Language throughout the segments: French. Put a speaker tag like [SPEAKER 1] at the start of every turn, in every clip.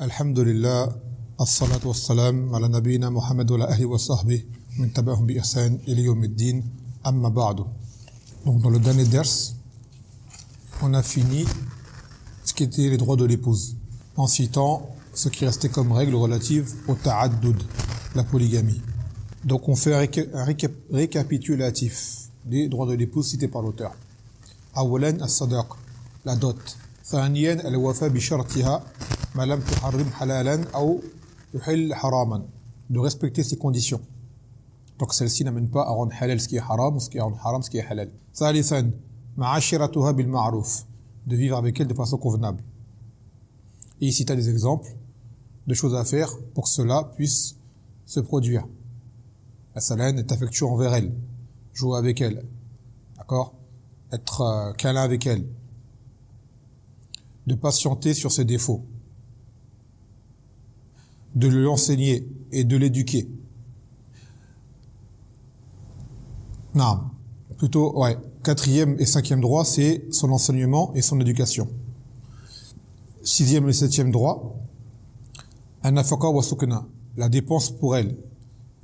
[SPEAKER 1] Alhamdulillah, as-salatu was-salam ala nabiyyina Muhammad wa ala ahli wa sahbihi min tabi'ahum bi ihsan ila yawmiddin, amma ba'du. Donc dans le dernier ders, on a fini ce qui était les droits de l'épouse, en citant ce qui restait comme règle relative au ta'addud, la polygamie. Donc on fait un récapitulatif des droits de l'épouse cités par l'auteur. Awalan as-sadaq, la dot. ثانيا الوفاء بشرطها ما لم تحرم حلالا أو يحل حراما, de respecter ses conditions. Donc celle-ci n'amène pas à rendre halal ce qui est haram ou ce qui est haram ce qui est halal. ثالثا معاشرتها بالمعروف, de vivre avec elle de façon convenable. Et ici tu as des exemples de choses à faire pour que cela puisse se produire. La salane est affectueux envers elle, jouer avec elle, d'accord, être câlin avec elle, de patienter sur ses défauts, de lui enseigner et de l'éduquer. Non, plutôt, ouais. Quatrième et cinquième droit, c'est son enseignement et son éducation. Sixième et septième droit, an-nafaqa wa sukna, la dépense pour elle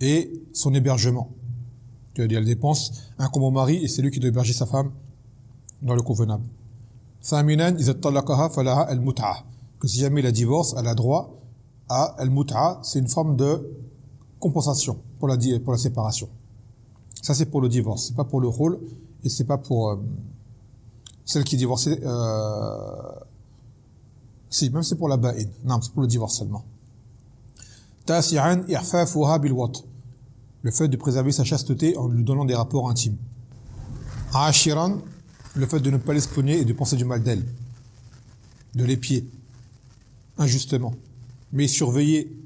[SPEAKER 1] et son hébergement. C'est-à-dire, elle dépense incombe au mari et c'est lui qui doit héberger sa femme dans le convenable. ثامناً إذا طلقها فلها المتعة, que si jamais la divorce, elle a droit à al-mut'a, c'est une forme de compensation pour la séparation. Ça c'est pour le divorce, c'est pas pour le khul et c'est pas pour celle qui est divorcée. Si, même c'est pour la ba'in. Non, c'est pour le divorce seulement. تاسعاً إعفافها بالوطء, le fait de préserver sa chasteté en lui donnant des rapports intimes. عاشراً, le fait de ne pas l'espionner et de penser du mal d'elle, de l'épier injustement, mais surveiller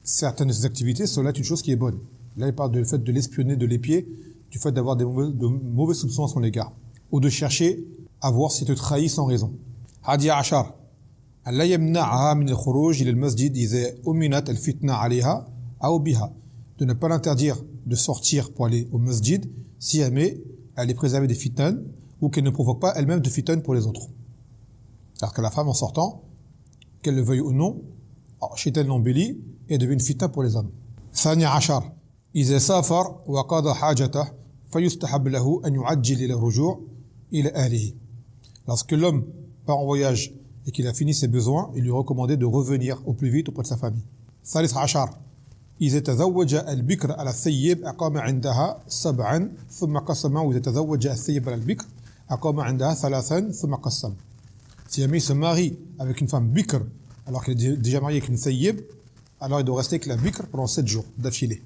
[SPEAKER 1] certaines activités, cela est une chose qui est bonne. Là il parle du fait de l'espionner, de l'épier, du fait d'avoir de mauvais soupçons à son égard, ou de chercher à voir s'il te trahit sans raison. Hadi ashar, la yamna'aha min al-khuruj ila al-masjid idha uminat al-fitna 'alayha aw biha, de ne pas l'interdire de sortir pour aller au masjid si jamais elle est préservée des fitnan ou qu'elle ne provoque pas elle-même de fitan pour les autres. C'est-à-dire que la femme en sortant, qu'elle le veuille ou non, shaitan l'embellit et devient une fitan pour les hommes. ثاني عشر إذا سافر وقضى حاجته فيستحب له أن يعجل إلى الرجوع إلى أهله. Lorsque l'homme part en voyage et qu'il a fini ses besoins, il lui est recommandé de revenir au plus vite auprès de sa famille. ثالث عشر إذا تزوج البكر على الثيب أقام عندها 7 ثم قسم, وإذا تزوج الثيب على البكر أقام عندها 3 ثم قسم. Si jamais il se marie avec une femme bikr alors qu'elle est déjà mariée avec une thayyib, alors il doit rester avec la bikr pendant 7 jours d'affilée.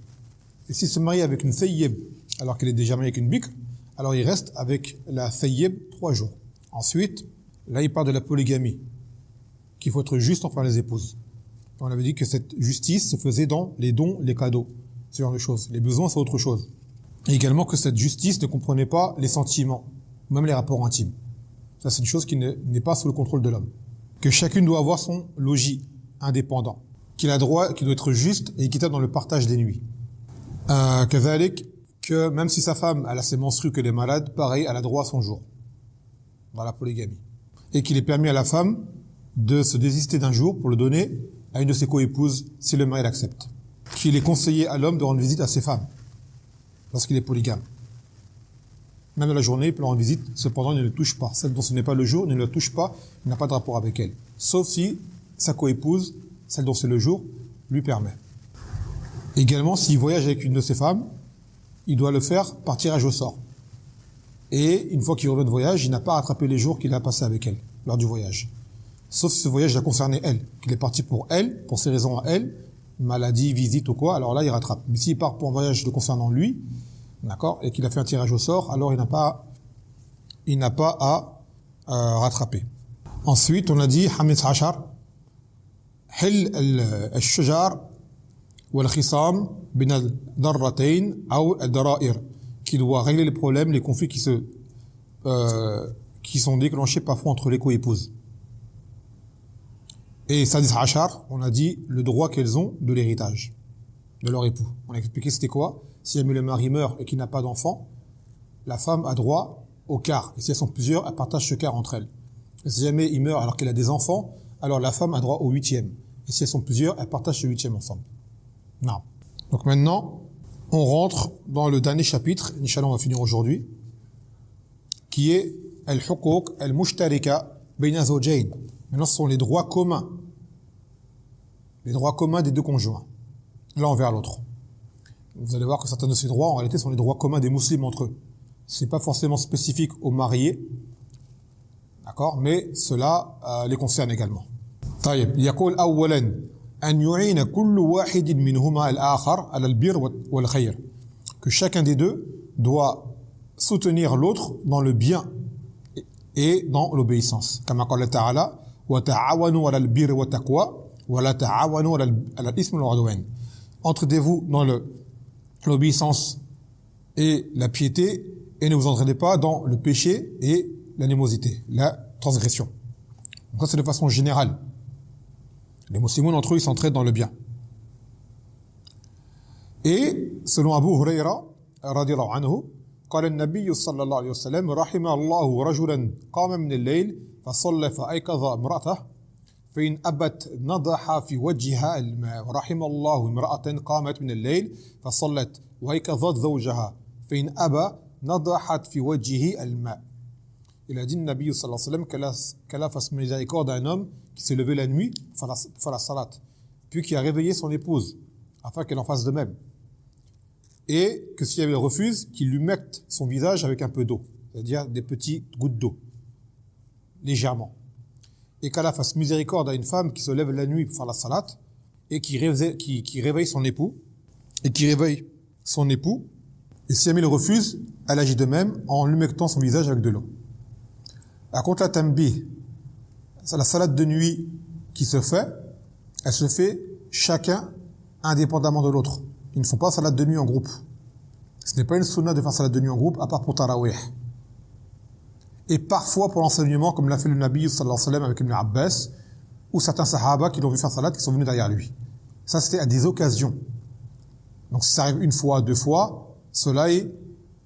[SPEAKER 1] Et s'il se marie avec une thayyib alors qu'elle est déjà mariée avec une bikr, alors il reste avec la thayyib 3 jours. Ensuite, là il parle de la polygamie, qu'il faut être juste envers les épouses. On avait dit que cette justice se faisait dans les dons, les cadeaux, ce genre de choses. Les besoins, c'est autre chose. Et également que cette justice ne comprenait pas les sentiments, même les rapports intimes. Ça, c'est une chose qui n'est pas sous le contrôle de l'homme. Que chacune doit avoir son logis indépendant. Qu'il a droit, qu'il doit être juste et équitable dans le partage des nuits. Que même si sa femme, elle a ses menstrues, qu'elle est malade, pareil, elle a droit à son jour. Dans la polygamie. Et qu'il est permis à la femme de se désister d'un jour pour le donner à une de ses coépouses si le mari l'accepte. Qu'il est conseillé à l'homme de rendre visite à ses femmes lorsqu'il est polygame. Même dans la journée, il peut rendre visite, cependant il ne le touche pas. Celle dont ce n'est pas le jour, il ne la touche pas, il n'a pas de rapport avec elle. Sauf si sa coépouse, celle dont c'est le jour, lui permet. Également, s'il voyage avec une de ses femmes, il doit le faire par tirage au sort. Et une fois qu'il revient de voyage, il n'a pas à rattraper les jours qu'il a passés avec elle, lors du voyage. Sauf si ce voyage a concerné elle, qu'il est parti pour elle, pour ses raisons à elle, maladie, visite ou quoi, alors là il rattrape. Mais s'il part pour un voyage concernant lui, d'accord, et qu'il a fait un tirage au sort, alors il n'a pas à rattraper. Ensuite, on a dit Hamid Hachar, Hil al-Shajar wal-Khisam bin al-Darratain ou al-Dara'ir, qui doit régler les problèmes, les conflits qui sont déclenchés parfois entre les coépouses. Et Sadis Hachar, on a dit le droit qu'elles ont de l'héritage de leur époux. On a expliqué c'était quoi. Si jamais le mari meurt et qu'il n'a pas d'enfant, la femme a droit au quart. Et si elles sont plusieurs, elle partage ce quart entre elles. Et si jamais il meurt alors qu'elle a des enfants, alors la femme a droit au 8e. Et si elles sont plusieurs, elles partagent ce 8e ensemble. Non. Donc maintenant, on rentre dans le dernier chapitre, Inch'Allah on va finir aujourd'hui, qui est Al-Huquq Al-Mushtarika Bayna Zawjayn. Maintenant, ce sont les droits communs. Les droits communs des deux conjoints, l'un envers l'autre. Vous allez voir que certains de ces droits, en réalité, sont les droits communs des musulmans entre eux. C'est pas forcément spécifique aux mariés, d'accord, mais cela les concerne également. طيب يقول أولاً أن يعين كل واحد منهما الآخر على البر والخير. Que chacun des deux doit soutenir l'autre dans le bien et dans l'obéissance. كما قال تعالى وتعاونوا على البر والتقوى ولا تعاونوا على الإثم والعدوان. Entrez-vous dans l'obéissance et la piété et ne vous entraînez pas dans le péché et l'animosité, la transgression. Donc ça c'est de façon générale. Les musulmans entre eux ils s'entraident dans le bien. Et selon Abu Huraira radiyallahu anhu, قال النبي صلى الله عليه وسلم رحم الله رجلا قام من الليل فصلى فأيقظ امرأته فإن أبت نضح في وجهها الماء ورحم الله امرأة قامت من الليل فصلت وأيقظت زوجها فإن أبى نضحت في وجهه الماء. Il a dit le Nabi sallallahu alayhi wa sallam qu'Allah fasse miséricorde à un homme qui s'est levé la nuit pour faire la salat, puis qui a réveillé son épouse afin qu'elle en fasse de même. Et que si elle refuse, qu'il lui mette son visage avec un peu d'eau, c'est-à-dire des petites gouttes d'eau, légèrement. Et qu'Allah fasse miséricorde à une femme qui se lève la nuit pour faire la salat et qui réveille son époux, et si elle refuse, elle agit de même en lui mettant son visage avec de l'eau. Par contre, la tanbih, c'est la salat de nuit qui se fait, elle se fait chacun indépendamment de l'autre. Ils ne font pas salat de nuit en groupe. Ce n'est pas une sunna de faire salat de nuit en groupe, à part pour tarawih. Et parfois pour l'enseignement, comme l'a fait le Nabi sallallahu alayhi wa sallam avec Ibn Abbas, ou certains sahaba qui l'ont vu faire salat, qui sont venus derrière lui. Ça, c'était à des occasions. Donc si ça arrive une fois, deux fois, cela est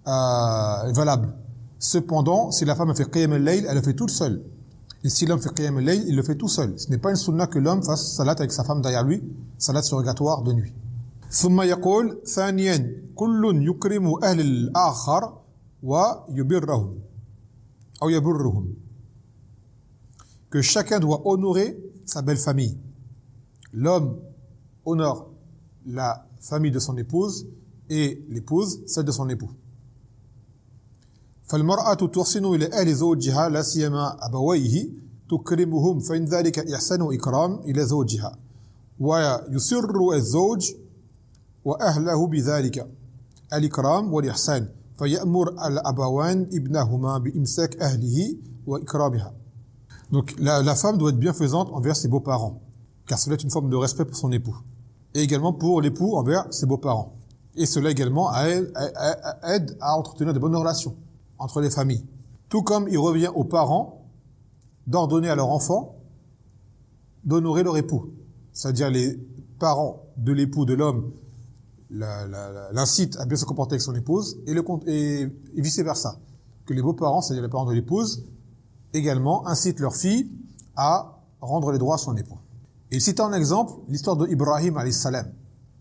[SPEAKER 1] valable. Cependant, si la femme a fait qiyam al-layl, elle le fait toute seule. Et si l'homme fait qiyam al-layl, il le fait tout seul. Ce n'est pas une sunna que l'homme fasse salat avec sa femme derrière lui, salat surrogatoire de nuit. ثم يقول ثانيا كل يكرم أهل الآخر ويبرهم أو يبرهم. Que chacun doit honorer sa belle famille. L'homme honore la famille de son épouse et l'épouse celle de son époux. فالمرأة تحسن إلى أهل زوجها لا سيما أبويه تكرمهم فإن ذلك إحسان وإكرام إلى زوجها ويسر الزوج وأهله بذلك الإكرام والإحسان فيأمر الأبوان ابنهما بإمساك أهله وإكرامها. Donc la femme doit être bienfaisante envers ses beaux-parents, car cela est une forme de respect pour son époux, et également pour l'époux envers ses beaux-parents. Et cela également aide à entretenir de bonnes relations entre les familles. Tout comme il revient aux parents d'ordonner à leurs enfants d'honorer leur époux. C'est-à-dire les parents de l'époux de l'homme l'incitent à bien se comporter avec son épouse et vice-versa. Que les beaux-parents, c'est-à-dire les parents de l'épouse, également incitent leur fille à rendre les droits à son époux. Et cite en exemple l'histoire de Ibrahim alayhi salam,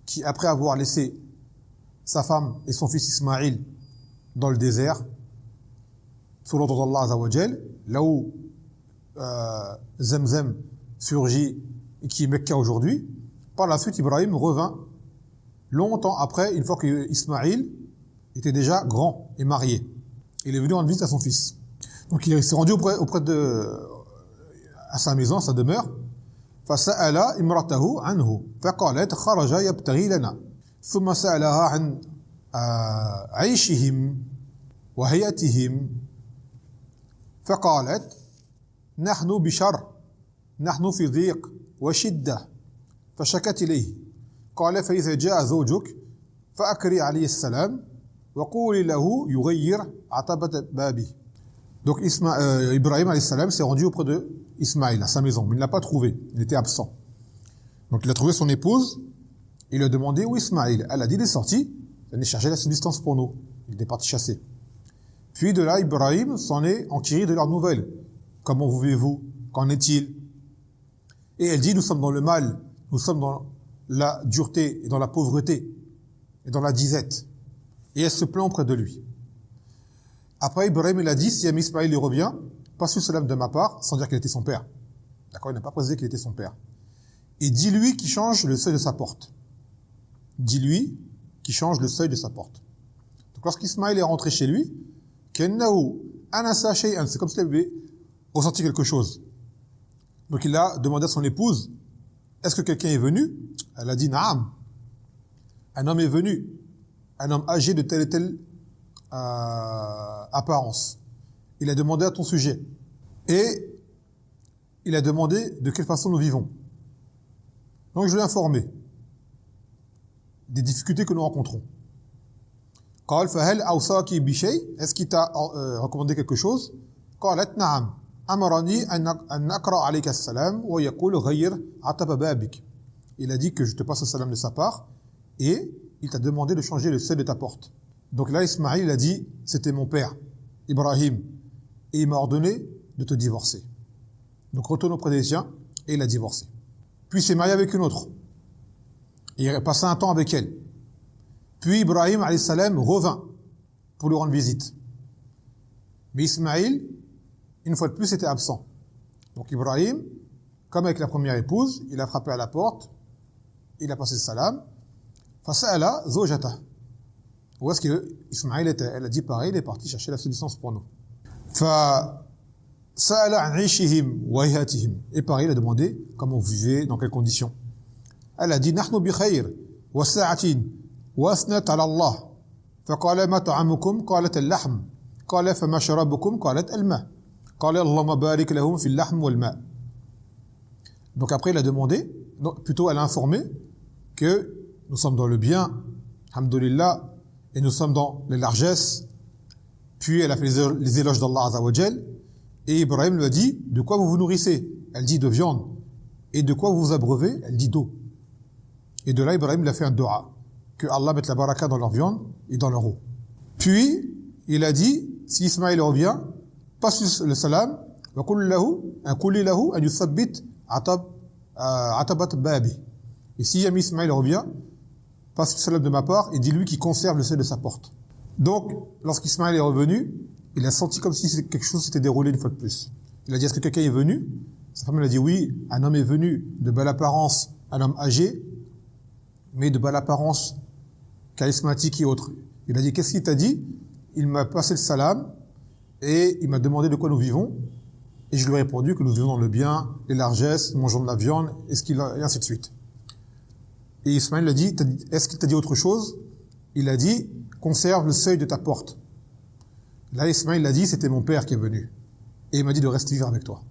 [SPEAKER 1] qui après avoir laissé sa femme et son fils Ismaïl dans le désert, sous l'ordre d'Allah Azza wa Jal, là où Zamzam surgit et qui est Mecca aujourd'hui. Par la suite, Ibrahim revint longtemps après, une fois que Ismaïl était déjà grand et marié. Il est venu rendre visite à son fils. Donc il s'est rendu auprès à sa maison, à sa demeure. فسأل امرأته عنه فقالت خرج يبتغي لنا ثم سألها عن عيشهم وهيئتهم فقالت نحن بشر نحن في ضيق وشدة فشكت إليه قال فإذا جاء زوجك فأكري عليه السلام وقولي له يغير عتبة بابه. Donc Ibrahim alayhi salam s'est rendu auprès de Ismaïl à sa maison, mais il ne l'a pas trouvé, il était absent. Donc il a trouvé son épouse, il lui a demandé où Ismaïl. Elle a dit il est sorti, il est chercher la subsistance pour nous, il est parti chasser. Puis de là, Ibrahim s'en est enquis de leurs nouvelles. Comment vivez-vous? Qu'en est-il? Et elle dit nous sommes dans le mal nous sommes dans la dureté et dans la pauvreté et dans la disette. Et elle se plaint auprès de lui. Après, Ibrahim, il a dit, si Ismaïl il revient, passe le salam de ma part, sans dire qu'il était son père. D'accord, il n'a pas précisé qu'il était son père. Et dis-lui qu'il change le seuil de sa porte. Dis-lui qu'il change le seuil de sa porte. Donc lorsqu'Ismaïl est rentré chez lui, c'est comme s'il avait ressenti quelque chose. Donc il a demandé à son épouse, est-ce que quelqu'un est venu? Elle a dit, Naam. Un homme est venu. Un homme âgé de telle et telle apparence. Il a demandé à ton sujet. Et il a demandé de quelle façon nous vivons. Donc je l'ai informé des difficultés que nous rencontrons. Est-ce qu'il t'a recommandé quelque chose? Il a dit que je te passe le salam de sa part et il t'a demandé de changer le seuil de ta porte. Donc là, Ismaïl a dit, c'était mon père, Ibrahim, et il m'a ordonné de te divorcer. Donc retourne auprès des siens et il a divorcé. Puis il s'est marié avec une autre. Et il a passé un temps avec elle. Puis Ibrahim alayhi salam revint pour lui rendre visite. Mais Ismaïl, une fois de plus, était absent. Donc Ibrahim, comme avec la première épouse, il a frappé à la porte, il a passé le salam. Fasa'ala zawjatah. Où est-ce que Ismaïl était? Elle a dit pareil, il est parti chercher la subsistance pour nous. Fasa'ala an 'ishihim wa hayatihim. Et pareil, il a demandé comment vous vivez, dans quelles conditions. Elle a dit nahnu bi khayr wa sa'atin wa asnat 'ala Allah. Faqala ma ta'amukum? Qalat al-lahm. Qala fama sharabukum? Qalat al-ma. Qala Allahumma barik lahum fi al-lahm wal ma. Donc après il a demandé, plutôt elle a informé que nous sommes dans le bien, alhamdoulilah, et nous sommes dans les largesses. Puis elle a fait les éloges d'Allah Azza wa Jal, et Ibrahim lui a dit, de quoi vous vous nourrissez? Elle dit de viande. Et de quoi vous vous abreuvez? Elle dit d'eau. Et de là, Ibrahim lui a fait un dua, que Allah mette la baraka dans leur viande et dans leur eau. Puis, il a dit, si Ismaïl revient, passe le salam, wa qul lahu an yuthabbit atabat babi. Et si jamais Ismaïl revient, passe le salam de ma part et dis-lui qu'il conserve le seuil de sa porte. Donc, lorsqu'Ismaïl est revenu, il a senti comme si quelque chose s'était déroulé une fois de plus. Il a dit, est-ce que quelqu'un est venu? Sa femme lui a dit, oui, un homme est venu de belle apparence, un homme âgé, mais de belle apparence, charismatique et autre. Il a dit, qu'est-ce qu'il t'a dit? Il m'a passé le salam et il m'a demandé de quoi nous vivons. Et je lui ai répondu que nous vivons dans le bien, les largesses, nous mangeons de la viande, et ainsi de suite. Et Ismaël lui a dit, est-ce qu'il t'a dit autre chose? Il a dit, conserve le seuil de ta porte. Là, Ismaël l'a dit, c'était mon père qui est venu. Et il m'a dit de rester vivre avec toi.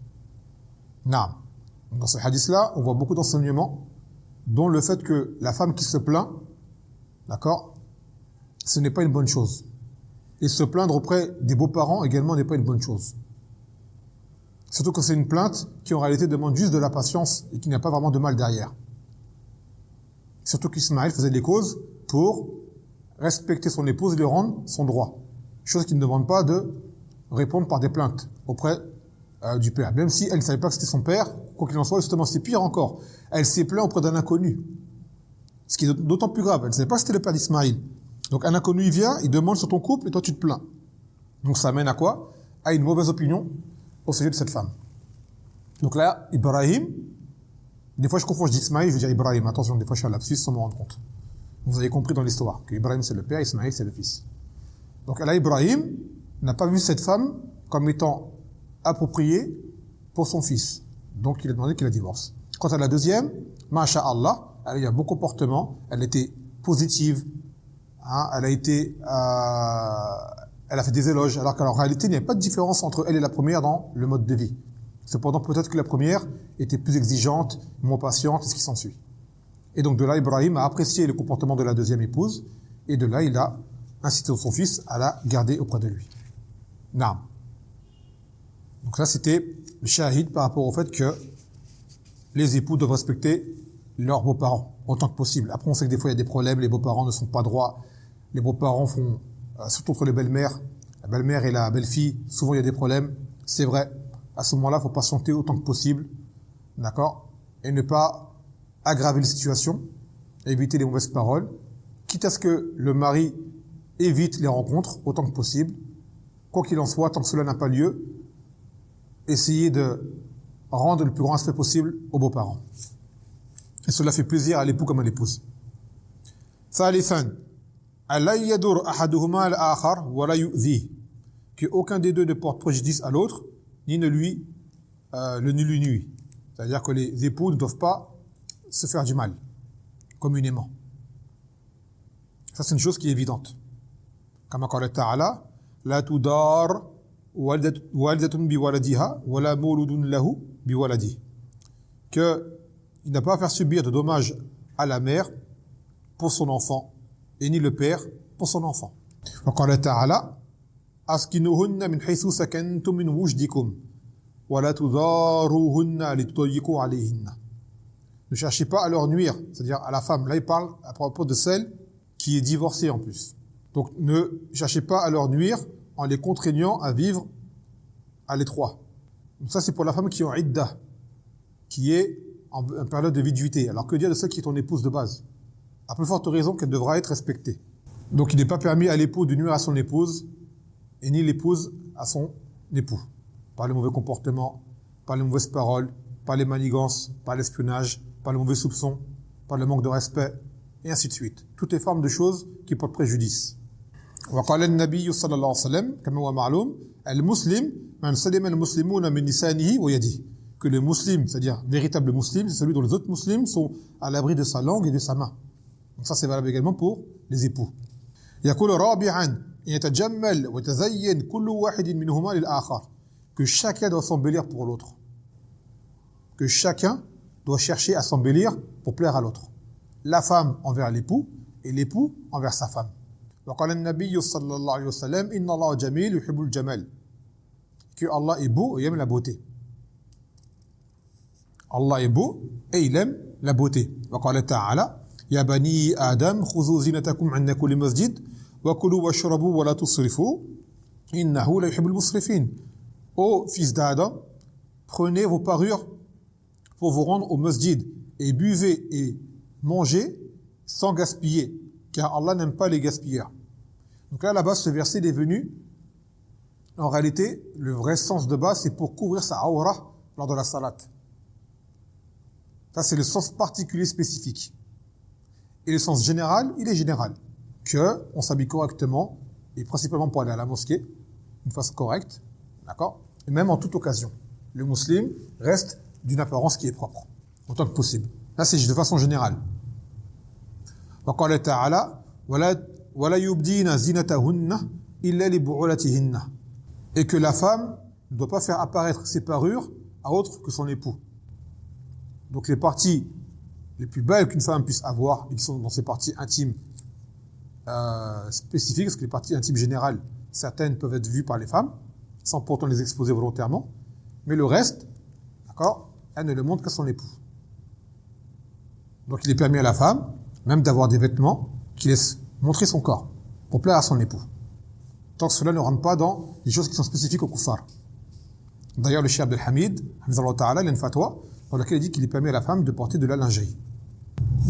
[SPEAKER 1] Naam. Dans ce hadith-là, on voit beaucoup d'enseignements, dont le fait que la femme qui se plaint, d'accord, ce n'est pas une bonne chose. Et se plaindre auprès des beaux-parents également n'est pas une bonne chose. Surtout que c'est une plainte qui en réalité demande juste de la patience et qui n'a pas vraiment de mal derrière. Surtout qu'Ismaël faisait des causes pour respecter son épouse et lui rendre son droit. Chose qui ne demande pas de répondre par des plaintes auprès du père. Même si elle ne savait pas que c'était son père, quoi qu'il en soit, justement, c'est pire encore. Elle s'est plainte auprès d'un inconnu. Ce qui est d'autant plus grave. Elle ne savait pas que c'était le père d'Ismaïl. Donc un inconnu, il vient, il demande sur ton couple et toi tu te plains. Donc ça amène à quoi? À une mauvaise opinion au sujet de cette femme. Donc là, Ibrahim, des fois je confonds, je dis Ismaïl, je veux dire Ibrahim. Attention, des fois je suis à lapsus sans me rendre compte. Vous avez compris dans l'histoire que Ibrahim c'est le père, Ismaïl c'est le fils. Donc là, Ibrahim n'a pas vu cette femme comme étant appropriée pour son fils. Donc il a demandé qu'il la divorce. Quant à la deuxième, Masha'Allah, elle a eu un bon comportement, elle était positive, hein, elle a fait des éloges, alors qu'en réalité, il n'y avait pas de différence entre elle et la première dans le mode de vie. Cependant, peut-être que la première était plus exigeante, moins patiente, et ce qui s'ensuit. Et donc de là, Ibrahim a apprécié le comportement de la deuxième épouse, et de là, il a incité son fils à la garder auprès de lui. Naam. Donc là, c'était le shahid par rapport au fait que les époux doivent respecter leurs beaux-parents autant que possible. Après, on sait que des fois, il y a des problèmes, les beaux-parents ne sont pas droits, les beaux-parents font, surtout entre les belles-mères, la belle-mère et la belle-fille, souvent il y a des problèmes, c'est vrai. À ce moment-là, il faut patienter autant que possible, d'accord, et ne pas aggraver la situation, éviter les mauvaises paroles, quitte à ce que le mari évite les rencontres autant que possible. Quoi qu'il en soit, tant que cela n'a pas lieu, essayez de rendre le plus grand respect possible aux beaux-parents. Et cela fait plaisir à l'époux comme à l'épouse. ثالثا ألا يضر أحدهما الآخر ولا يؤذيه, que aucun des deux ne porte préjudice à l'autre ni ne lui nuit. C'est-à-dire que les époux ne doivent pas se faire du mal communément. Ça, c'est une chose qui est évidente. Comme قال تعالى لا تضار والدة بولدها ولا مولود له بولده, que il n'a pas à faire subir de dommages à la mère pour son enfant et ni le père pour son enfant. وقال تعالى أسكنوهن من حيث سكنتم من وجدكم ولا تضاروهن لتضيقوا عليهن. Ne cherchez pas à leur nuire, c'est-à-dire à la femme. Là, il parle à propos de celle qui est divorcée en plus. Donc, ne cherchez pas à leur nuire en les contraignant à vivre à l'étroit. Donc ça, c'est pour la femme qui est en idda, qui est en période de viduité. Alors que dire de celle qui est ton épouse de base? À plus forte raison qu'elle devra être respectée. Donc, il n'est pas permis à l'époux de nuire à son épouse et ni l'épouse à son époux. Par les mauvais comportements, par les mauvaises paroles, par les manigances, par l'espionnage, par les mauvais soupçons, par le manque de respect, et ainsi de suite. Toutes les formes de choses qui portent préjudice. وقال النبي صلى الله عليه وسلم كما هو معلوم المسلم من سلم المسلمون من لسانه ويده, que le musulman, c'est-à-dire véritable musulman, c'est celui dont les autres musulmans sont à l'abri de sa langue et de sa main. Donc ça, c'est valable également pour les époux. يقول رابعا يتجمل ويتزين كل واحد منهما للآخر, que chacun doit s'embellir pour l'autre, que chacun doit chercher à s'embellir pour plaire à l'autre. La femme envers l'époux et l'époux envers sa femme. وقال النبي صلى الله عليه وسلم إن الله جميل يحب الجمال, que Allah est beau et aime la beauté. Allah est beau et il aime la beauté. وقال تعالى يا بني آدم خذوا زينتكم عند كل مسجد وكلوا واشربوا ولا تسرفوا إنه لا يحب المسرفين. Ô fils d'Adam, prenez vos parures pour vous rendre au masjid et buvez et mangez sans gaspiller, car Allah n'aime pas les gaspilleurs. Donc là, là-bas, ce verset est venu. En réalité, le vrai sens de base, c'est pour couvrir sa aura lors de la salat. Ça, c'est le sens particulier spécifique. Et le sens général, il est général. Que on s'habille correctement, et principalement pour aller à la mosquée, une façon correcte, d'accord? Et même en toute occasion. Le musulman reste d'une apparence qui est propre, autant que possible. Là, c'est de façon générale. وقال تعالى ولا يبدين زينتهن إلا لبعولتهن, et que la femme ne doit pas faire apparaître ses parures à autre que son époux. Donc les parties les plus belles qu'une femme puisse avoir, et qui sont dans ses parties intimes spécifiques, parce que les parties intimes générales, certaines peuvent être vues par les femmes, sans pourtant les exposer volontairement, mais le reste, d'accord, elle ne le montre qu'à son époux. Donc il est permis à la femme même d'avoir des vêtements qui laissent montrer son corps pour plaire à son époux, tant que cela ne rentre pas dans les choses qui sont spécifiques au kuffar. D'ailleurs, le cheikh Abdel Hamid, il a une fatwa dans laquelle il dit qu'il est permis à la femme de porter de la lingerie.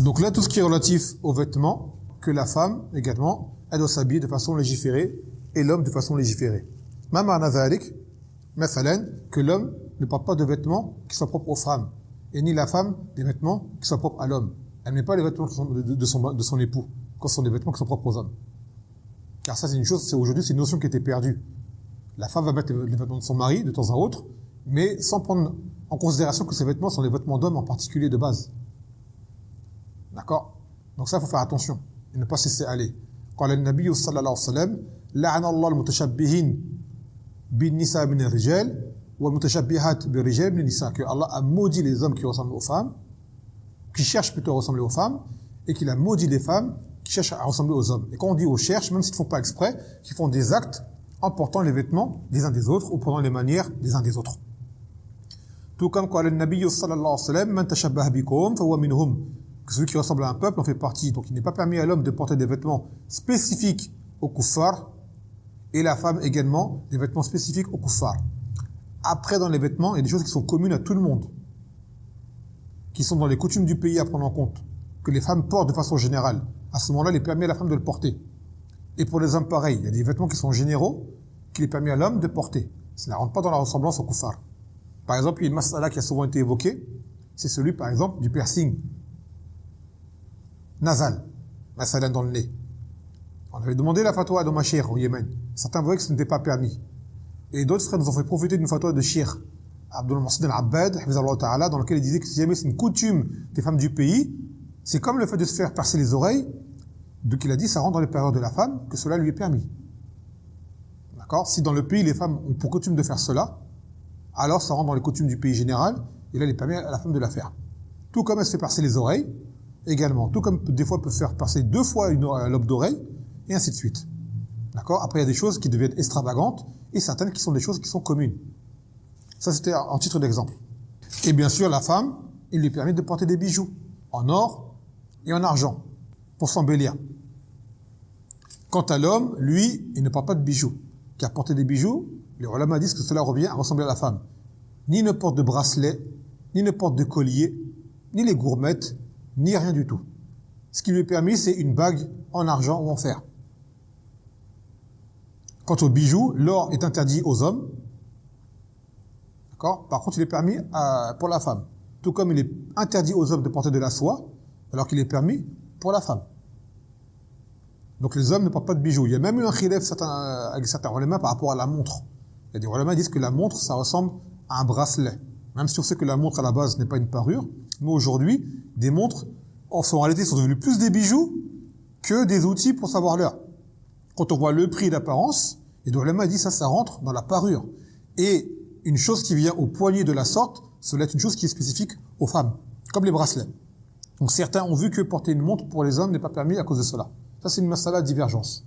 [SPEAKER 1] Donc là, tout ce qui est relatif aux vêtements, que la femme également, elle doit s'habiller de façon légiférée et l'homme de façon légiférée. Même à Nazalik, que l'homme ne porte pas de vêtements qui soient propres aux femmes, et ni la femme des vêtements qui soient propres à l'homme. Elle ne met pas les vêtements de son époux, quand ce sont des vêtements qui sont propres aux hommes. Car ça, c'est une chose, aujourd'hui, c'est une notion qui était perdue. La femme va mettre les vêtements de son mari de temps à autre, mais sans prendre en considération que ces vêtements sont les vêtements d'hommes en particulier de base. D'accord? Donc ça, il faut faire attention et ne pas se laisser aller. Quand le Nabi sallallahu alayhi wa sallam, la'ana Allah al-mutashabbihin bin nisa min al-rijal wa al-mutashabbihat bin rijal min nisa, que Allah a maudit les hommes qui ressemblent aux femmes, qui cherchent plutôt à ressembler aux femmes, et qu'il a maudit les femmes qui cherchent à ressembler aux hommes. Et quand on dit aux cherchent, même s'ils ne font pas exprès, qu'ils font des actes en portant les vêtements des uns des autres ou prenant les manières des uns des autres. Tout comme quand le Nabi sallallahu alayhi wa sallam, man tashabbaha bikum fa huwa minhum, que celui qui ressemble à un peuple en fait partie. Donc il n'est pas permis à l'homme de porter des vêtements spécifiques au kuffar, et la femme également des vêtements spécifiques au kuffar. Après, dans les vêtements, il y a des choses qui sont communes à tout le monde. qui sont dans les coutumes du pays à prendre en compte, que les femmes portent de façon générale, à ce moment-là, il est permis à la femme de le porter. Et pour les hommes, pareil, il y a des vêtements qui sont généraux, qu'il est permis à l'homme de porter. Ça ne rentre pas dans la ressemblance au kuffar. Par exemple, il y a une mas'ala qui a souvent été évoquée, c'est celui, par exemple, du piercing nasal, mas'ala dans le nez. On avait demandé la fatwa à nos mashayikh au Yémen. Certains voyaient que ce n'était pas permis. Et d'autres frères nous ont fait profiter d'une fatwa de Cheikh Abdul Mohsin al-Abbad, dans lequel il disait que si jamais c'est une coutume des femmes du pays, c'est comme le fait de se faire percer les oreilles, donc il a dit ça rentre dans les périodes de la femme, que cela lui est permis. D'accord? Si dans le pays les femmes ont pour coutume de faire cela, alors ça rentre dans les coutumes du pays général, et là il est permis à la femme de la faire. Tout comme elle se fait percer les oreilles, également. Tout comme des fois elle peut se faire percer 2 fois un lobe d'oreille, et ainsi de suite. D'accord? Après il y a des choses qui deviennent extravagantes, et certaines qui sont des choses qui sont communes. Ça c'était en titre d'exemple. Et bien sûr la femme, il lui permet de porter des bijoux, en or et en argent, pour s'embellir. Quant à l'homme, lui, il ne porte pas de bijoux. Qui a porté des bijoux, les ulama disent que cela revient à ressembler à la femme. Ni ne porte de bracelet, ni ne porte de collier, ni les gourmettes, ni rien du tout. Ce qui lui est permis, c'est une bague en argent ou en fer. Quant aux bijoux, l'or est interdit aux hommes. D'accord? Par contre, il est permis pour la femme. Tout comme il est interdit aux hommes de porter de la soie, alors qu'il est permis pour la femme. Donc les hommes ne portent pas de bijoux. Il y a même eu un khilaf avec certains ulama par rapport à la montre. Il y a des ulama qui disent que la montre, ça ressemble à un bracelet. Même si on sait que la montre à la base n'est pas une parure, mais aujourd'hui, des montres, en réalité, sont devenues plus des bijoux que des outils pour savoir l'heure. Quand on voit le prix d'apparence, et les ulama disent ça rentre dans la parure. Et une chose qui vient au poignet de la sorte, cela est une chose qui est spécifique aux femmes, comme les bracelets. Donc certains ont vu que porter une montre pour les hommes n'est pas permis à cause de cela. Ça c'est une masala de divergence.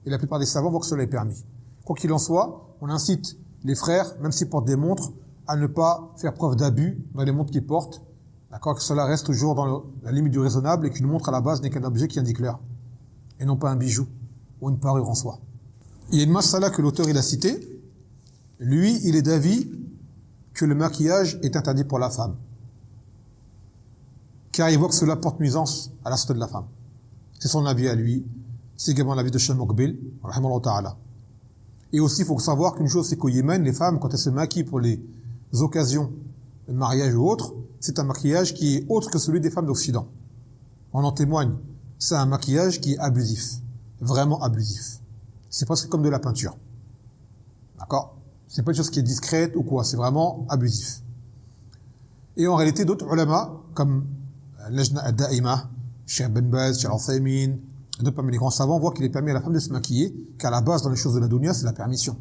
[SPEAKER 1] Et la plupart des savants voient que cela est permis. Quoi qu'il en soit, on incite les frères, même s'ils portent des montres, à ne pas faire preuve d'abus dans les montres qu'ils portent. D'accord, que cela reste toujours dans la limite du raisonnable et qu'une montre à la base n'est qu'un objet qui indique l'heure. Et non pas un bijou ou une parure en soi. Il y a une masala que l'auteur il a citée. Lui, il est d'avis que le maquillage est interdit pour la femme. Car il voit que cela porte nuisance à la santé de la femme. C'est son avis à lui. C'est également l'avis de Cheikh Mokbil, rahimahullah ta'ala. Et aussi, il faut savoir qu'une chose, c'est qu'au Yémen, les femmes, quand elles se maquillent pour les occasions de mariage ou autres, c'est un maquillage qui est autre que celui des femmes d'Occident. On en témoigne. C'est un maquillage qui est abusif. Vraiment abusif. C'est presque comme de la peinture. D'accord? C'est pas une chose qui est discrète ou quoi. C'est vraiment abusif. Et en réalité, d'autres ulama, comme Lajna ad-Da'ima, Cheikh Ben Baz, Cheikh Al-Uthaymin, d'autres parmi les grands savants voient qu'il est permis à la femme de se maquiller, qu'à la base, dans les choses de la dunya, c'est la permission.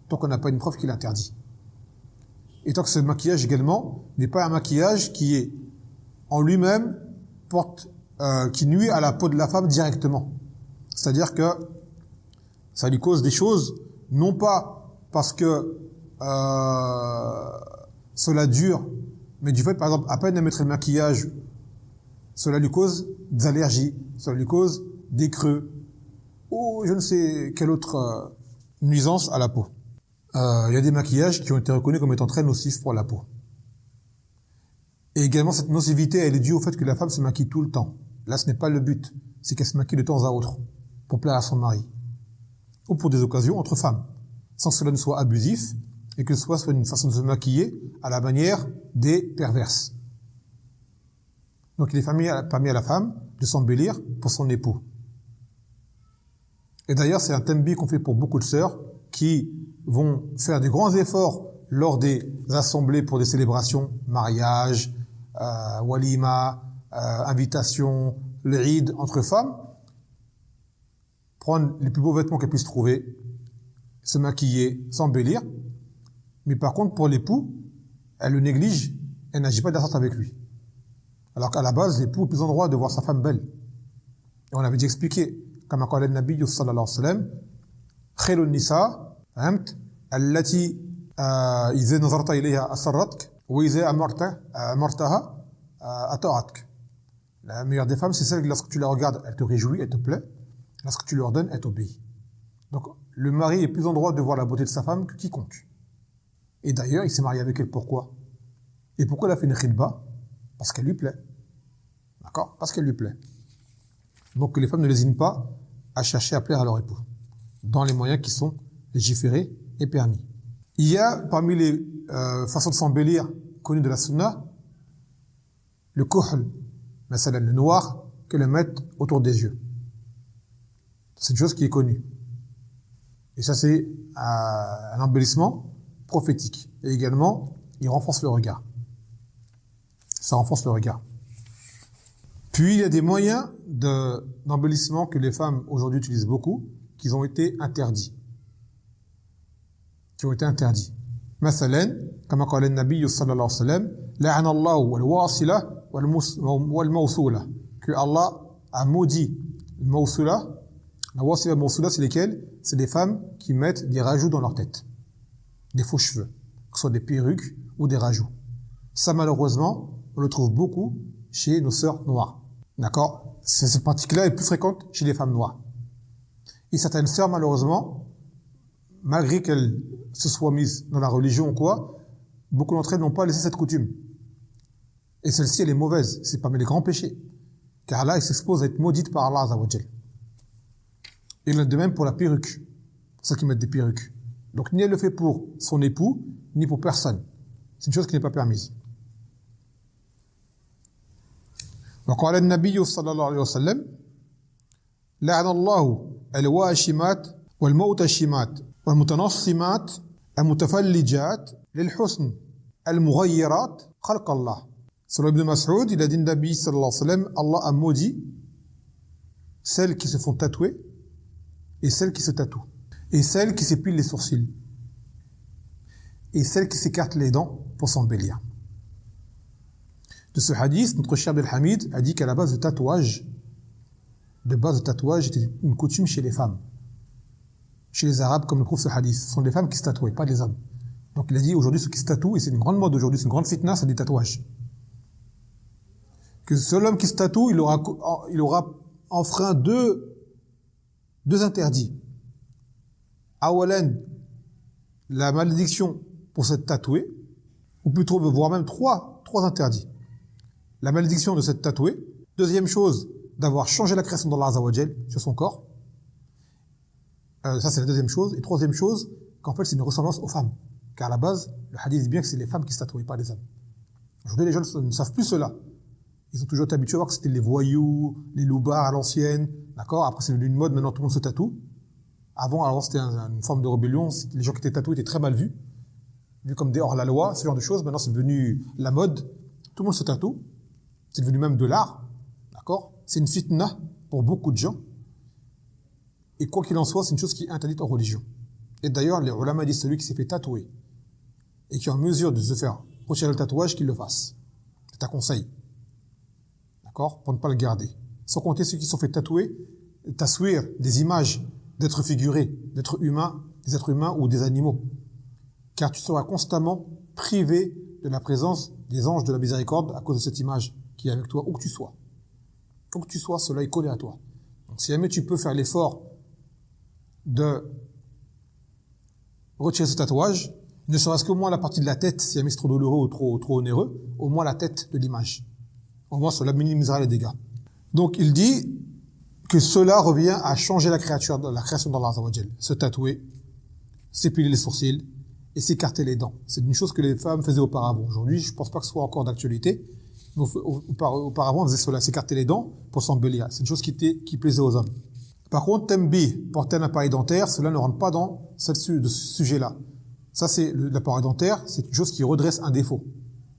[SPEAKER 1] Tant qu'on n'a pas une preuve qui l'interdit. Et tant que ce maquillage également n'est pas un maquillage qui est en lui-même qui nuit à la peau de la femme directement. C'est-à-dire que ça lui cause des choses, non pas parce que cela dure, mais du fait, par exemple, à peine de mettre le maquillage, cela lui cause des allergies, cela lui cause des creux, ou je ne sais quelle autre nuisance à la peau. Il y a des maquillages qui ont été reconnus comme étant très nocifs pour la peau. Et également, cette nocivité, elle est due au fait que la femme se maquille tout le temps. Là, ce n'est pas le but. C'est qu'elle se maquille de temps à autre, pour plaire à son mari. Ou pour des occasions entre femmes. Sans que cela ne soit abusif, et que ce soit une façon de se maquiller à la manière des perverses. Donc, il est permis à la femme de s'embellir pour son époux. Et d'ailleurs, c'est un tembi qu'on fait pour beaucoup de sœurs qui vont faire des grands efforts lors des assemblées pour des célébrations, mariage, walima, invitation, l'Eid entre femmes, prendre les plus beaux vêtements qu'elles puissent trouver, se maquiller, s'embellir. Mais par contre, pour l'époux, elle le néglige, elle n'agit pas de la sorte avec lui. Alors qu'à la base, l'époux a plus en droit de voir sa femme belle. Et on avait déjà expliqué, comme a dit le Nabi sallallahu alayhi wa sallam, khairun nisa, allati iza nazarta ilayha asarratk, wa iza amartaha ata'atk. La meilleure des femmes, c'est celle que lorsque tu la regardes, elle te réjouit, elle te plaît. Lorsque tu lui ordonnes, elle t'obéit. Donc, le mari est plus en droit de voir la beauté de sa femme que quiconque. Et d'ailleurs, il s'est marié avec elle pourquoi? Et pourquoi il a fait une khilba? Parce qu'elle lui plaît. D'accord? Parce qu'elle lui plaît. Donc que les femmes ne lésinent pas à chercher à plaire à leur époux, dans les moyens qui sont légiférés et permis. Il y a parmi les façons de s'embellir connues de la sunna, le kuhl, le noir, que le mettre autour des yeux. C'est une chose qui est connue. Et ça, c'est un embellissement prophétique. Et également, il renforce le regard. Ça renforce le regard. Puis, il y a des moyens d'embellissement que les femmes aujourd'hui utilisent beaucoup, qui ont été interdits. مثلا كما قال النبي صلى الله عليه وسلم لعن الله الواصلة والموصولة, que Allah a maudit le mawsula. La wasila et le mawsula, c'est lesquelles? C'est des femmes qui mettent des rajouts dans leur tête, des faux cheveux, que ce soit des perruques ou des rajouts. Ça, malheureusement, on le trouve beaucoup chez nos sœurs noires. D'accord? Cette pratique-là est plus fréquente chez les femmes noires. Et certaines sœurs, malheureusement, malgré qu'elles se soient mises dans la religion ou quoi, beaucoup d'entre elles n'ont pas laissé cette coutume. Et celle-ci, elle est mauvaise. C'est parmi les grands péchés. Car là, elle s'expose à être maudite par Allah Azza wa Jal. Et de même pour la perruque. Pour ceux qui mettent des perruques. Donc, ni elle le fait pour son époux, ni pour personne. C'est une chose qui n'est pas permise. وقال النبي صلى الله عليه وسلم لعن الله الواشمات والموتشمات والمتنصمات المتفلجات للحسن المغيرات خلق الله. Selon Ibn Mas'ud, il a dit Nabi sallallahu alayhi wa sallam, Allah a maudit celles qui se font tatouer et celles qui se tatouent, et celles qui s'épilent les sourcils, et celles qui s'écartent les dents pour s'embellir. De ce hadith, notre cher Abdelhamid a dit qu'à la base de tatouage était une coutume chez les femmes. Chez les Arabes, comme le prouve ce hadith. Ce sont les femmes qui se tatouaient, pas les hommes. Donc il a dit aujourd'hui ceux qui se tatouent, et c'est une grande mode aujourd'hui, c'est une grande fitna, c'est des tatouages. Que seul homme qui se tatoue, il aura enfreint deux interdits. Awalan, la malédiction pour s'être tatoué, ou plutôt voire même trois interdits. La malédiction de s'être tatoué. Deuxième chose, d'avoir changé la création d'Allah Azza wa Jal sur son corps. Ça c'est la deuxième chose. Et troisième chose, qu'en fait c'est une ressemblance aux femmes. Car à la base, le hadith dit bien que c'est les femmes qui se tatouaient, pas les hommes. Aujourd'hui les gens ne savent plus cela. Ils ont toujours été habitués à voir que c'était les voyous, les loupards à l'ancienne. D'accord? Après c'est devenu une mode, maintenant tout le monde se tatoue. Avant c'était une forme de rébellion. Les gens qui étaient tatoués étaient très mal vus. Vus comme des hors-la-loi, ce genre de choses. Maintenant c'est devenu la mode. Tout le monde se tatoue. C'est devenu même de l'art. D'accord? C'est une fitna pour beaucoup de gens. Et quoi qu'il en soit, c'est une chose qui est interdite en religion. Et d'ailleurs, les ulama disent celui qui s'est fait tatouer et qui est en mesure de se faire retirer le tatouage, qu'il le fasse. C'est un conseil. D'accord? Pour ne pas le garder. Sans compter ceux qui se sont fait tatouer, taswir, des images d'êtres figurés, d'êtres humains, des êtres humains ou des animaux. Car tu seras constamment privé de la présence des anges de la miséricorde à cause de cette image qui est avec toi, où que tu sois. Où que tu sois, cela est collé à toi. Donc si jamais tu peux faire l'effort de retirer ce tatouage, ne serait-ce qu'au moins la partie de la tête, si jamais c'est trop douloureux ou trop onéreux, au moins la tête de l'image. Au moins cela minimisera les dégâts. Donc il dit que cela revient à changer la création d'Allah Azza wa Jal. Se tatouer, s'épiler les sourcils et s'écarter les dents. C'est une chose que les femmes faisaient auparavant. Aujourd'hui, je ne pense pas que ce soit encore d'actualité. Auparavant, on faisait cela, s'écarter les dents pour s'embellir. C'est une chose qui plaisait aux hommes. Par contre, tembi, porter un appareil dentaire, cela ne rentre pas dans ce sujet-là. Ça, c'est l'appareil dentaire, c'est une chose qui redresse un défaut.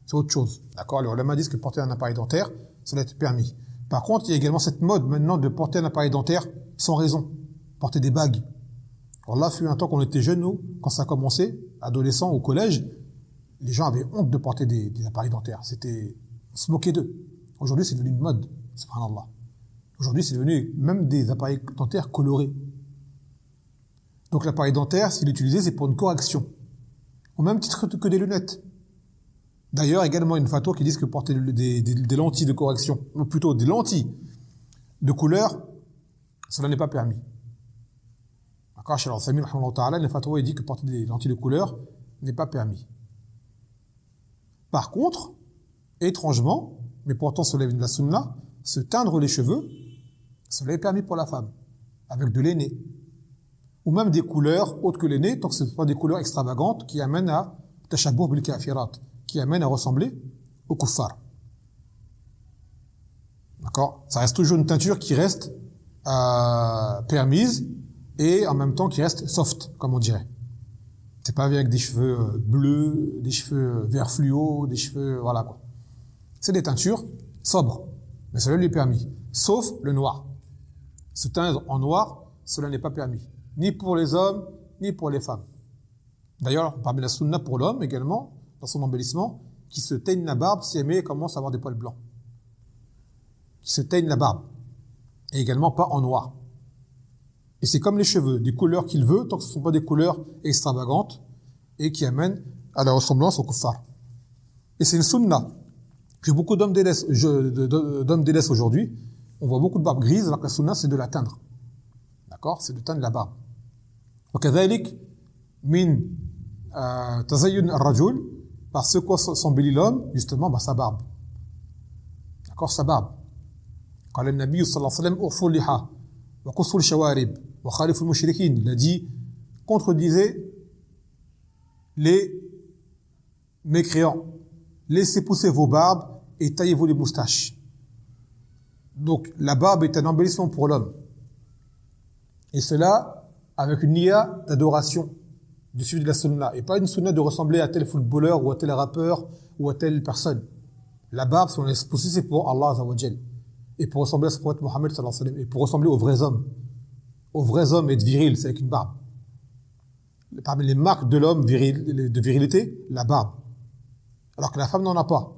[SPEAKER 1] C'est autre chose. D'accord? Les ulama disent que porter un appareil dentaire, ça doit être permis. Par contre, il y a également cette mode maintenant de porter un appareil dentaire sans raison. Porter des bagues. Alors là, fut un temps qu'on était jeunes, nous, quand ça a commencé, adolescents au collège, les gens avaient honte de porter des appareils dentaires. On se moquait d'eux. Aujourd'hui, c'est devenu une mode. Subhanallah. Aujourd'hui, c'est devenu même des appareils dentaires colorés. Donc l'appareil dentaire, s'il est utilisé, c'est pour une correction. Au même titre que des lunettes. D'ailleurs, également une fatwa qui dit que porter des lentilles de correction, ou plutôt des lentilles de couleur, cela n'est pas permis. D'accord? Chez l'Al-Samir, le fatwa dit que porter des lentilles de couleur n'est pas permis. Par contre, étrangement, Mais pourtant, cela vient de la sunna, se teindre les cheveux, cela est permis pour la femme, avec de l'aîné. Ou même des couleurs autres que l'aîné, tant que ce ne sont pas des couleurs extravagantes qui amènent à tashabbuh bil kafirat, qui amènent à ressembler au kuffar. D'accord? Ça reste toujours une teinture qui reste permise et en même temps qui reste soft, comme on dirait. C'est pas avec des cheveux bleus, des cheveux vert fluo, des cheveux, voilà quoi. C'est des teintures sobres, mais cela lui est permis, sauf le noir. Se teindre en noir, cela n'est pas permis, ni pour les hommes, ni pour les femmes. D'ailleurs, parmi la sunna pour l'homme également, dans son embellissement, qui se teigne la barbe si elle commence à avoir des poils blancs. Qui se teigne la barbe. Et également pas en noir. Et c'est comme les cheveux, des couleurs qu'il veut, tant que ce ne sont pas des couleurs extravagantes et qui amènent à la ressemblance au kuffar. Et c'est une sunna que beaucoup d'hommes délaissent aujourd'hui. On voit beaucoup de barbe grise, alors que la sunna, c'est de la teindre. D'accord? C'est de teindre la barbe. وكذلك من تزين الرجل, par ce quoi s'embellit l'homme, justement, sa barbe. D'accord? Sa barbe. قال النبي صلى الله عليه وسلم أعفوا اللحى وقصوا الشوارب وخالفوا المشركين. Il a dit, contredisez les mécréants, laissez pousser vos barbes et taillez-vous les moustaches. Donc la barbe est un embellissement pour l'homme, et cela avec une niya d'adoration du suivi de la sunna, et pas une sunna de ressembler à tel footballeur ou à tel rappeur ou à telle personne. La barbe, si on laisse pousser, c'est pour Allah Azza wa Jal, et pour ressembler à ce prophète Mohammed sallallahu alayhi wa sallam, et pour ressembler aux vrais hommes. Aux vrais hommes, être viril, c'est avec une barbe. Parmi les marques de l'homme de virilité, la barbe. Alors que la femme n'en a pas.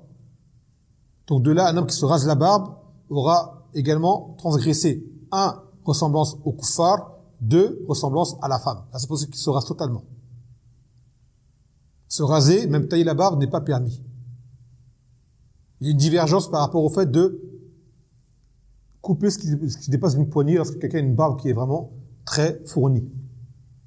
[SPEAKER 1] Donc de là, un homme qui se rase la barbe aura également transgressé 1. Ressemblance au kuffar, 2. Ressemblance à la femme. Là, c'est pour ceux qui se rasent totalement. Se raser, même tailler la barbe, n'est pas permis. Il y a une divergence par rapport au fait de couper ce qui dépasse une poignée lorsque quelqu'un a une barbe qui est vraiment très fournie.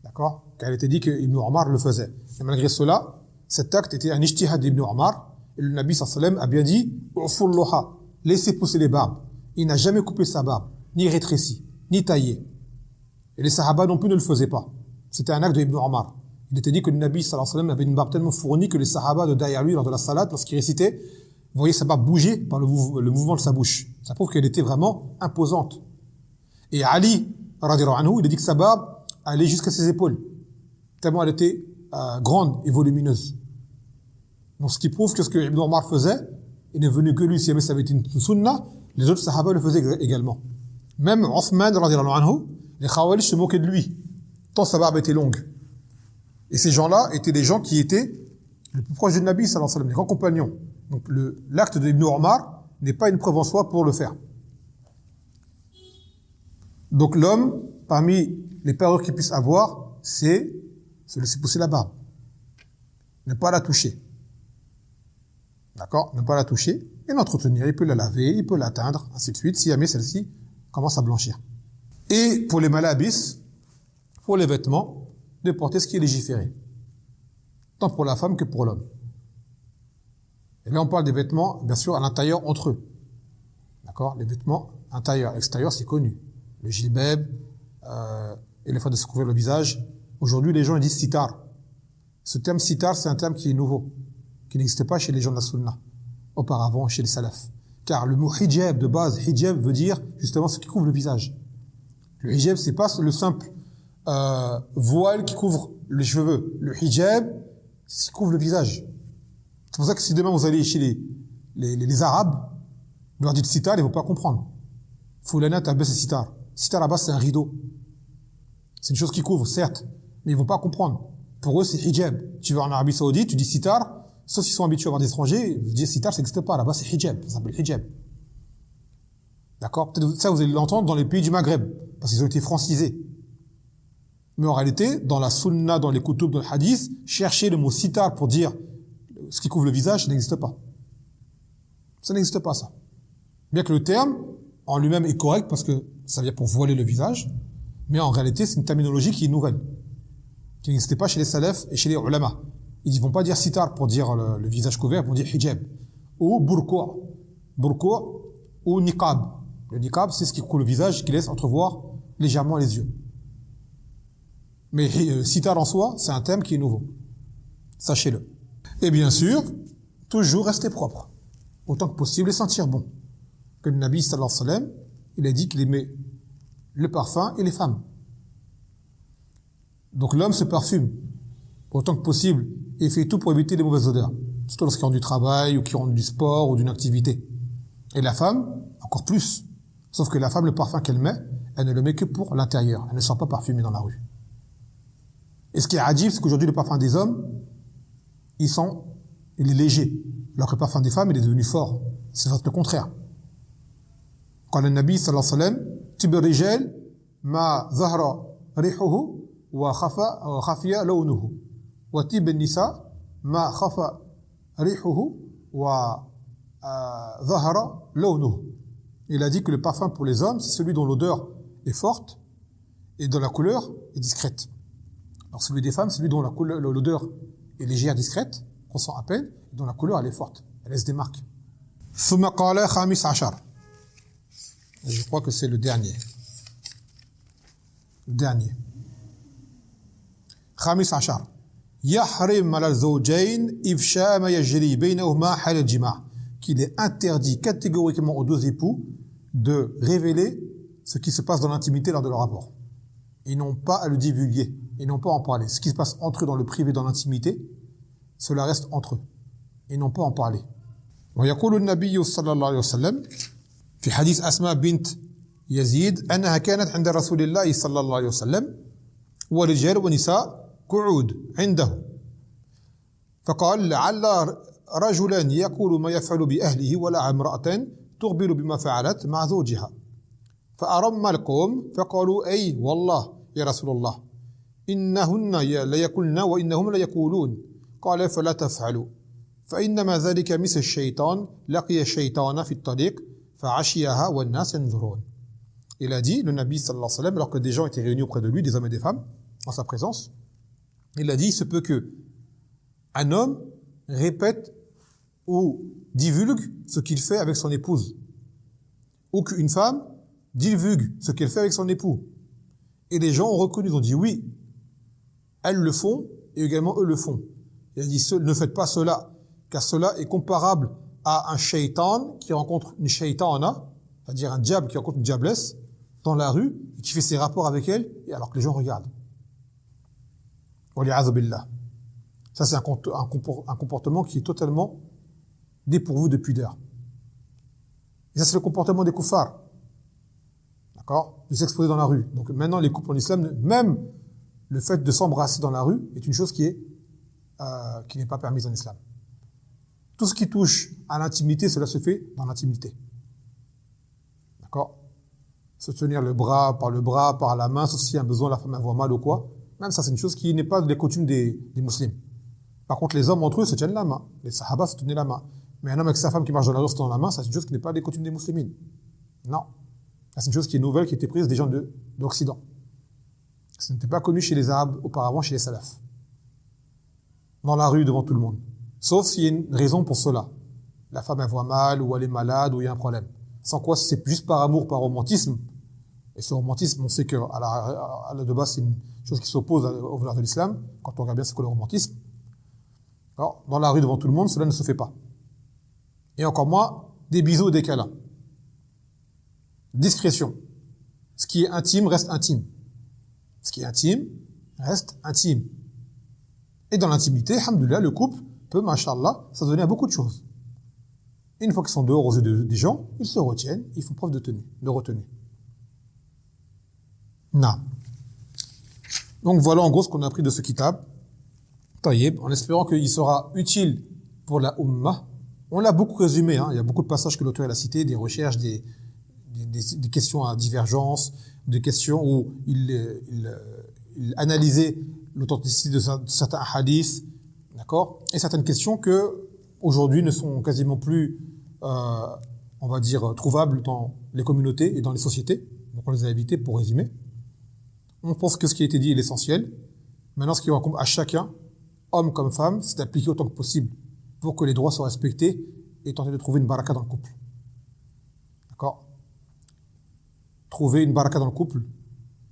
[SPEAKER 1] D'accord? Car il était dit que Ibn Omar le faisait. Et malgré cela, cet acte était un ijtihad d'Ibn Omar, et le Nabi sallallahu alayhi wa sallam a bien dit Ufulluha, laissez pousser les barbes. Il n'a jamais coupé sa barbe, ni rétréci, ni taillé. Et les sahaba non plus ne le faisaient pas. C'était un acte d'Ibn Omar. Il était dit que le Nabi sallallahu alayhi wa sallam avait une barbe tellement fournie que les sahaba de derrière lui, lors de la salat, lorsqu'il récitait, vous voyez sa barbe bouger par le mouvement de sa bouche. Ça prouve qu'elle était vraiment imposante. Et Ali, radhiyallahu anhu, il a dit que sa barbe allait jusqu'à ses épaules, tellement elle était grande et volumineuse. Donc ce qui prouve que ce que Ibn Omar faisait, il n'est venu que lui, si jamais ça avait été une sunna, les autres sahaba le faisaient également. Même Othman, radhiyallahu anhu, les Khawarij se moquaient de lui, tant sa barbe était longue. Et ces gens-là étaient des gens qui étaient les plus proches du Nabi, sallallahu alayhi wa sallam, les grands compagnons. Donc l'acte d'Ibn Omar n'est pas une preuve en soi pour le faire. Donc l'homme, parmi les périodes qu'il puisse avoir, c'est se laisser pousser la barbe. Ne pas la toucher. D'accord? Ne pas la toucher et l'entretenir. Il peut la laver, il peut la teindre, ainsi de suite, si jamais celle-ci commence à blanchir. Et pour les malabis, pour les vêtements, de porter ce qui est légiféré. Tant pour la femme que pour l'homme. Et là, on parle des vêtements, bien sûr, à l'intérieur, entre eux. D'accord? Les vêtements intérieurs, extérieurs, c'est connu. Le jilbab, et le fait de se couvrir le visage. Aujourd'hui, les gens ils disent sitar. Ce terme sitar, c'est un terme qui est nouveau, qui n'existait pas chez les gens de la sunna, auparavant, chez les salafs. Car le mot hijab, de base, hijab veut dire justement ce qui couvre le visage. Le hijab, c'est pas le simple voile qui couvre les cheveux. Le hijab, c'est ce qui couvre le visage. C'est pour ça que si demain vous allez chez les Arabes, vous leur dites sitar, ils vont pas comprendre. Foulana tabas c'est sitar. Sitar là-bas, c'est un rideau. C'est une chose qui couvre, certes, mais ils vont pas comprendre. Pour eux, c'est hijab. Tu vas en Arabie Saoudite, tu dis sitar, sauf s'ils sont habitués à voir des étrangers, ils disent sitar, ça n'existe pas. Là-bas, c'est hijab. Ça s'appelle hijab. D'accord? Peut-être ça, vous allez l'entendre dans les pays du Maghreb, parce qu'ils ont été francisés. Mais en réalité, dans la sunna, dans les kutub, dans le hadith, chercher le mot sitar pour dire ce qui couvre le visage, ça n'existe pas. Ça n'existe pas, ça. Bien que le terme, en lui-même, est correct, parce que ça vient pour voiler le visage, mais en réalité, c'est une terminologie qui est nouvelle, qui n'existait pas chez les salafs et chez les ulama. Ils ne vont pas dire sitar pour dire le visage couvert, ils vont dire hijab. Ou burqa. burkou ou niqab. Le niqab, c'est ce qui couvre le visage, qui laisse entrevoir légèrement les yeux. Mais sitar en soi, c'est un thème qui est nouveau. Sachez-le. Et bien sûr, toujours rester propre, autant que possible, et sentir bon. Que le Nabi sallallahu alayhi wa sallam, il a dit qu'il aimait le parfum et les femmes. Donc l'homme se parfume autant que possible et fait tout pour éviter les mauvaises odeurs, surtout lorsqu'ils ont du travail ou qu'ils ont du sport ou d'une activité. Et la femme, encore plus. Sauf que la femme, le parfum qu'elle met, elle ne le met que pour l'intérieur. Elle ne sent pas parfumée dans la rue. Et ce qui est adib, c'est qu'aujourd'hui, le parfum des hommes, il est léger. Alors que le parfum des femmes, il est devenu fort. C'est le contraire. Quand le Nabi sallallahu alayhi wa sallam, tib rijal ma zahra rihuhu wa khafiya lawnuhu wa tib nisa ma khafa rihuhu wa zahra lawnuhu. Il a dit que le parfum pour les hommes, c'est celui dont l'odeur est forte et dont la couleur est discrète. Alors celui des femmes, c'est celui dont l'odeur est légère, discrète, qu'on sent à peine, et dont la couleur elle est forte, elle laisse des marques. ثم قال خامس عشر. Je crois que c'est le dernier. خامس عشر. يحرم على الزوجين إفشاء ما يجري بينهما حال الجماع. Qu'il est interdit catégoriquement aux deux époux de révéler ce qui se passe dans l'intimité lors de leur rapport. Ils n'ont pas à le divulguer, ils n'ont pas à en parler. Ce qui se passe entre eux dans le privé, dans l'intimité, cela reste entre eux. Ils n'ont pas à en parler. ويقول النبي صلى الله عليه وسلم في حديث أسماء بنت يزيد أنها كانت عند رسول الله صلى الله عليه وسلم ورجال ونساء قعود عنده فقال لعل رجلا يقول ما يفعل بأهله ولا امرأة تخبر بما فعلت مع زوجها فأرم القوم فقالوا أي والله يا رسول الله إنهن ليقولن وإنهم ليقولون قال فلا تفعلوا فإنما ذلك مثل الشيطان لقي الشيطان في الطريق فعشيها والناس ينظرون. Il a dit, le Nabi sallallahu alayhi wa sallam, alors que des gens étaient réunis auprès de lui, des hommes et des femmes, en sa présence, il a dit, il se peut que un homme répète ou divulgue ce qu'il fait avec son épouse, ou qu'une femme divulgue ce qu'elle fait avec son époux. Et les gens ont reconnu, ils ont dit oui, elles le font, et également eux le font. Il a dit, ne faites pas cela, car cela est comparable à un shaitan qui rencontre une shaitana, c'est-à-dire un diable qui rencontre une diablesse, dans la rue, et qui fait ses rapports avec elle, et alors que les gens regardent. Wali'adhu billah. Ça, c'est un comportement qui est totalement dépourvu de pudeur. Et ça, c'est le comportement des kuffars. D'accord? De s'exposer dans la rue. Donc maintenant, les couples en islam, même le fait de s'embrasser dans la rue est une chose qui n'est pas permise en islam. Tout ce qui touche à l'intimité, cela se fait dans l'intimité. D'accord? Se tenir par le bras, par la main, sauf s'il y a un besoin, la femme voit mal ou quoi. Même ça, c'est une chose qui n'est pas des coutumes des musulmans. Par contre, les hommes entre eux se tiennent la main. Les sahaba se tenaient la main. Mais un homme avec sa femme qui marche dans la rue se tenant la main, ça, c'est une chose qui n'est pas des coutumes des musulmans. Non. C'est une chose qui est nouvelle, qui a été prise des gens d'Occident. Ce n'était pas connu chez les Arabes auparavant, chez les Salafs. Dans la rue, devant tout le monde. Sauf s'il y a une raison pour cela. La femme, elle voit mal, ou elle est malade, ou il y a un problème. Sans quoi, c'est juste par amour, par romantisme. Et ce romantisme, on sait que à la de base, c'est une chose qui s'oppose aux valeurs de l'islam. Quand on regarde bien, c'est quoi le romantisme? Alors, dans la rue, devant tout le monde, cela ne se fait pas. Et encore moins, des bisous ou des câlins. Discrétion. Ce qui est intime reste intime. Ce qui est intime reste intime. Et dans l'intimité, alhamdoulilah, le couple peut, machallah, ça donne à beaucoup de choses. Et une fois qu'ils sont dehors aux yeux des gens, ils se retiennent, ils font preuve de retenue. Non. Donc voilà en gros ce qu'on a appris de ce kitab. Taïeb, en espérant qu'il sera utile pour la ummah. On l'a beaucoup résumé, hein. Il y a beaucoup de passages que l'auteur a cités, des recherches, des questions à divergence, des questions où il analysait l'authenticité de certains hadiths, d'accord, et certaines questions que aujourd'hui ne sont quasiment plus, on va dire, trouvables dans les communautés et dans les sociétés. Donc on les a évitées pour résumer. On pense que ce qui a été dit est l'essentiel. Maintenant, ce qui incombe à chacun, homme comme femme, c'est d'appliquer autant que possible pour que les droits soient respectés et tenter de trouver une baraka dans le couple. D'accord? Trouver une baraka dans le couple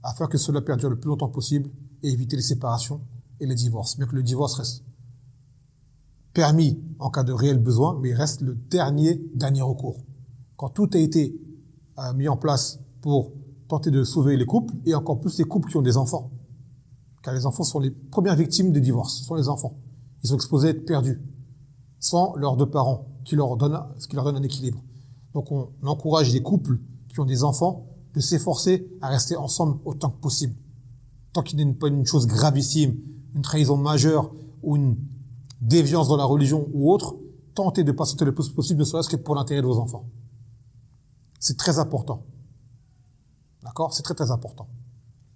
[SPEAKER 1] afin que cela perdure le plus longtemps possible et éviter les séparations et les divorces. Bien que le divorce reste permis en cas de réel besoin, mais il reste le dernier recours. Quand tout a été mis en place pour tenter de sauver les couples, et encore plus les couples qui ont des enfants. Car les enfants sont les premières victimes des divorces, ce sont les enfants. Ils sont exposés à être perdus, sans leurs deux parents, ce qui leur donne un équilibre. Donc on encourage les couples qui ont des enfants de s'efforcer à rester ensemble autant que possible. Tant qu'il n'est pas une chose gravissime, une trahison majeure ou une déviance dans la religion ou autre, tentez de passer le plus possible, ne serait-ce que pour l'intérêt de vos enfants. C'est très important. D'accord? C'est très très important.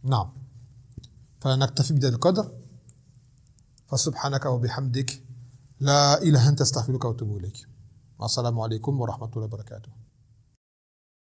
[SPEAKER 1] نعم. فنكتفي بهذا القدر. فسبحانك وبحمدك لا إله إلا أنت أستغفرك وأتوب إليك. السلام عليكم ورحمة الله وبركاته.